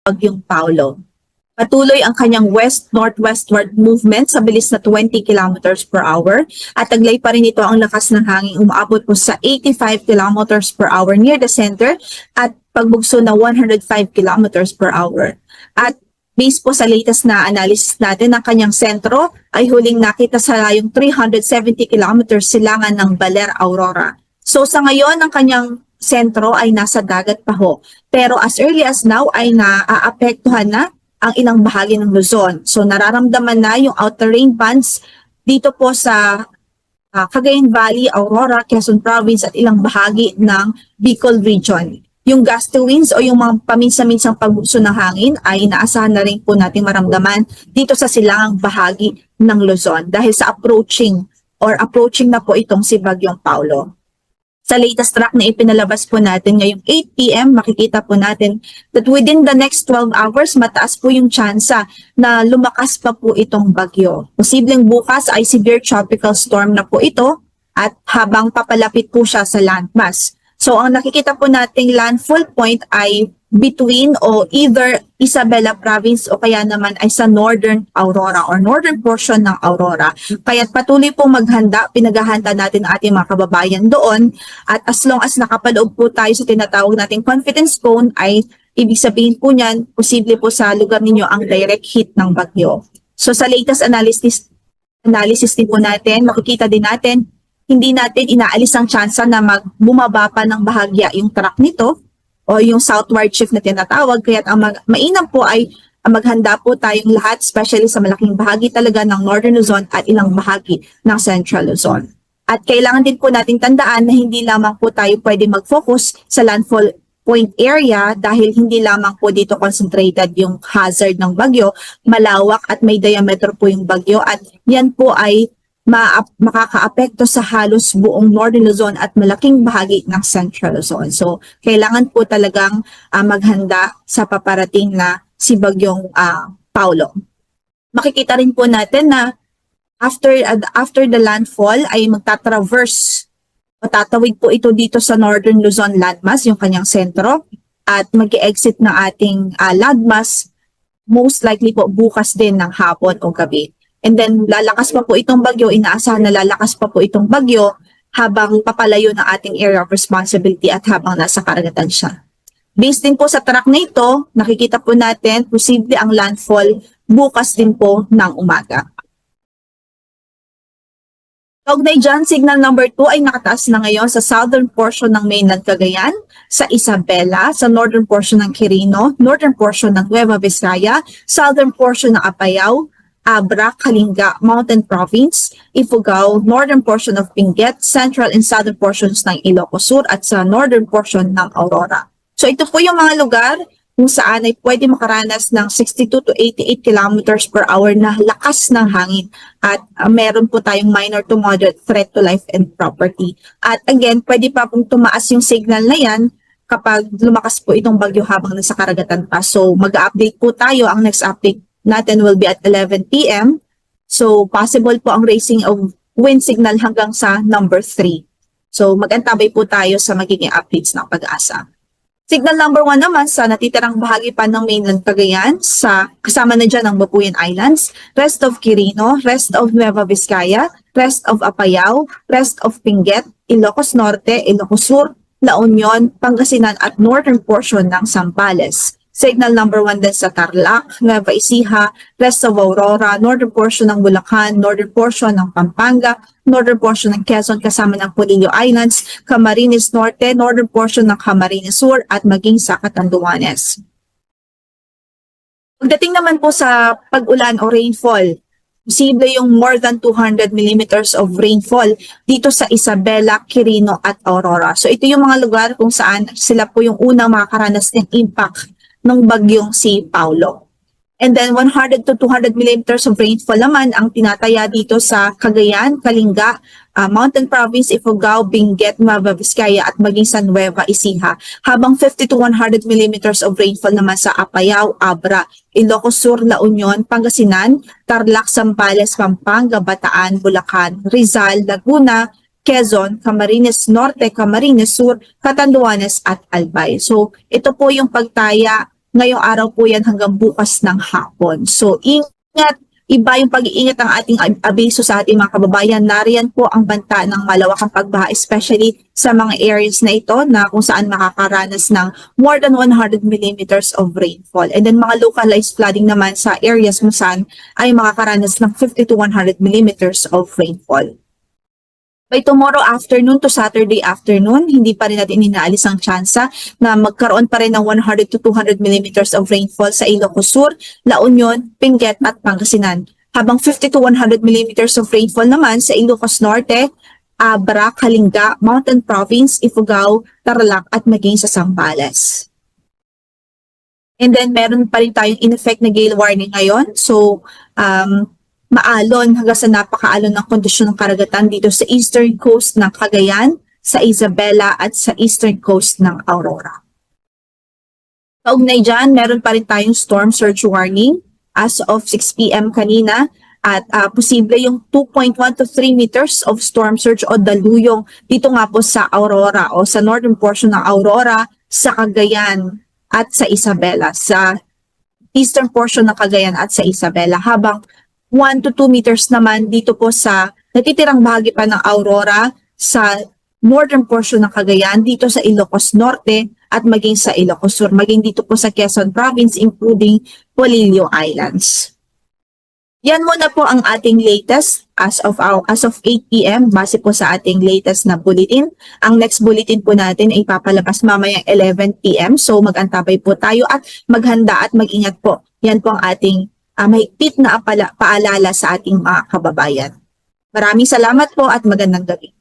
Bagyong Paulo. Patuloy ang kanyang west-northwestward movement sa bilis na 20 kilometers per hour at taglay pa rin ito ang lakas ng hangin umaabot po sa 85 kilometers per hour near the center at pagbugso na 105 kilometers per hour. At based po sa latest na analysis natin, ang kanyang sentro ay huling nakita sa layong 370 kilometers silangan ng Baler, Aurora. So sa ngayon, ang kanyang sentro ay nasa dagat pa ho. Pero as early as now ay naaapektuhan na ang ilang bahagi ng Luzon. So nararamdaman na yung outer rain bands dito po sa Cagayan Valley, Aurora, Quezon Province at ilang bahagi ng Bicol Region. Yung gusty winds o yung mga paminsan-minsang pagbuso ng hangin ay inaasahan na rin po natin maramdaman dito sa silangang bahagi ng Luzon dahil sa approaching na po itong si Bagyong Paulo. Sa latest track na ipinalabas po natin ngayong 8 p.m., makikita po natin that within the next 12 hours, mataas po yung tsansa na lumakas pa po itong bagyo. Posibleng bukas ay severe tropical storm na po ito at habang papalapit po siya sa landmass. So ang nakikita po nating landfall point ay between o either Isabela Province o kaya naman ay sa Northern Aurora or northern portion ng Aurora. Kaya't patuloy pong maghanda, pinaghahanda natin ang ating mga kababayan doon at as long as nakapaloob po tayo sa tinatawag nating confidence cone ay ibig sabihin po niyan, posible po sa lugar ninyo ang direct hit ng bagyo. So sa latest analysis din po natin, makikita din natin hindi natin inaalis ang tsansa na bumaba pa ng bahagya yung track nito o yung southward shift na tinatawag. Kaya ang mainam po ay maghanda po tayong lahat, especially sa malaking bahagi talaga ng Northern Luzon at ilang bahagi ng Central Luzon. At kailangan din po nating tandaan na hindi lamang po tayo pwede mag-focus sa landfall point area dahil hindi lamang po dito concentrated yung hazard ng bagyo, malawak at may diameter po yung bagyo at yan po ay makakaapekto sa halos buong Northern Luzon at malaking bahagi ng Central Luzon. So, kailangan po talagang maghanda sa paparating na si Bagyong Paulo. Makikita rin po natin na after the landfall ay magtatraverse o tatawid po ito dito sa Northern Luzon landmass, yung kanyang sentro, at mag-exit ng ating landmass most likely po bukas din ng hapon o gabi. And then lalakas pa po itong bagyo, inaasahan na lalakas pa po itong bagyo habang papalayo ng ating area of responsibility at habang nasa karagatan siya. Based din po sa track na ito, nakikita po natin posible ang landfall bukas din po ng umaga. Kaugnay dyan, signal number 2 ay nakataas na ngayon sa southern portion ng mainland Cagayan, sa Isabela, sa northern portion ng Quirino, northern portion ng Nueva Vizcaya, southern portion ng Apayao, Abra, Kalinga, Mountain Province, Ifugao, northern portion of Benguet, central and southern portions ng Ilocos Sur at sa northern portion ng Aurora. So ito po yung mga lugar kung saan ay pwede makaranas ng 62 to 88 kilometers per hour na lakas ng hangin at meron po tayong minor to moderate threat to life and property. At again, pwede pa pong tumaas yung signal na yan kapag lumakas po itong bagyo habang nasa karagatan pa. So mag-update po tayo, ang next update natin will be at 11 p.m. So, possible po ang raising of wind signal hanggang sa number 3. So, mag-antabay po tayo sa magiging updates ng Pag-asa. Signal number 1 naman sa natitirang bahagi pa ng mainland Cagayan, sa kasama na dyan ang Babuyan Islands, rest of Quirino, rest of Nueva Vizcaya, rest of Apayao, rest of Benguet, Ilocos Norte, Ilocos Sur, La Union, Pangasinan at northern portion ng Zambales. Signal number 1 din sa Tarlac, Nueva Ecija, rest of Aurora, northern portion ng Bulacan, northern portion ng Pampanga, northern portion ng Quezon kasama ng Polillo Islands, Camarines Norte, northern portion ng Camarines Sur at maging sa Catanduanes. Pagdating naman po sa pag-ulan o rainfall, posible yung more than 200 millimeters of rainfall dito sa Isabela, Quirino at Aurora. So ito yung mga lugar kung saan sila po yung unang makakaranas ng impact ng bagyong si Paulo. And then 100 to 200 millimeters of rainfall naman ang tinataya dito sa Cagayan, Kalinga, Mountain Province, Ifugao, Benguet, Nueva Vizcaya at maging sa Nueva Ecija. Habang 50 to 100 millimeters of rainfall naman sa Apayao, Abra, Ilocos Sur, La Union, Pangasinan, Tarlac, Zambales, Pampanga, Bataan, Bulacan, Rizal, Laguna, Quezon, Camarines Norte, Camarines Sur, Catanduanes at Albay. So ito po yung pagtaya ngayong araw po yan hanggang bukas ng hapon. So ingat, iba yung pag-iingat ng ating abiso sa ating mga kababayan. Nariyan po ang banta ng malawakang pagbaha, especially sa mga areas na ito na kung saan makakaranas ng more than 100 millimeters of rainfall. And then mga localized flooding naman sa areas kung saan ay makakaranas ng 50 to 100 millimeters of rainfall. By tomorrow afternoon to Saturday afternoon, hindi pa rin natin inaalis ang tsansa na magkaroon pa rin ng 100 to 200 millimeters of rainfall sa Ilocos Sur, La Union, Benguet at Pangasinan. Habang 50 to 100 millimeters of rainfall naman sa Ilocos Norte, Abra, Kalinga, Mountain Province, Ifugao, Tarlac at maging sa Zambales. And then meron pa rin tayong in-effect na gale warning ngayon. So, maalon hanggang sa napakaalon ng kondisyon ng karagatan dito sa eastern coast ng Cagayan, sa Isabela at sa eastern coast ng Aurora. Kaugnay dyan, meron pa rin tayong storm surge warning as of 6 p.m. kanina at posible yung 2.1 to 3 meters of storm surge o daluyong dito nga po sa Aurora o sa northern portion ng Aurora, sa Cagayan at sa Isabela, sa eastern portion ng Cagayan at sa Isabela, habang 1 to 2 meters naman dito po sa natitirang bahagi pa ng Aurora sa northern portion ng Cagayan, dito sa Ilocos Norte at maging sa Ilocos Sur, maging dito po sa Quezon Province including Polillo Islands. Yan muna po ang ating latest as of 8 p.m. base po sa ating latest na bulletin. Ang next bulletin po natin ay papalabas mamayang 11 p.m. So mag-antabay po tayo at maghanda at mag-ingat po. Yan po ang ating mahigpit na paalala sa ating mga kababayan. Maraming salamat po at magandang gabi.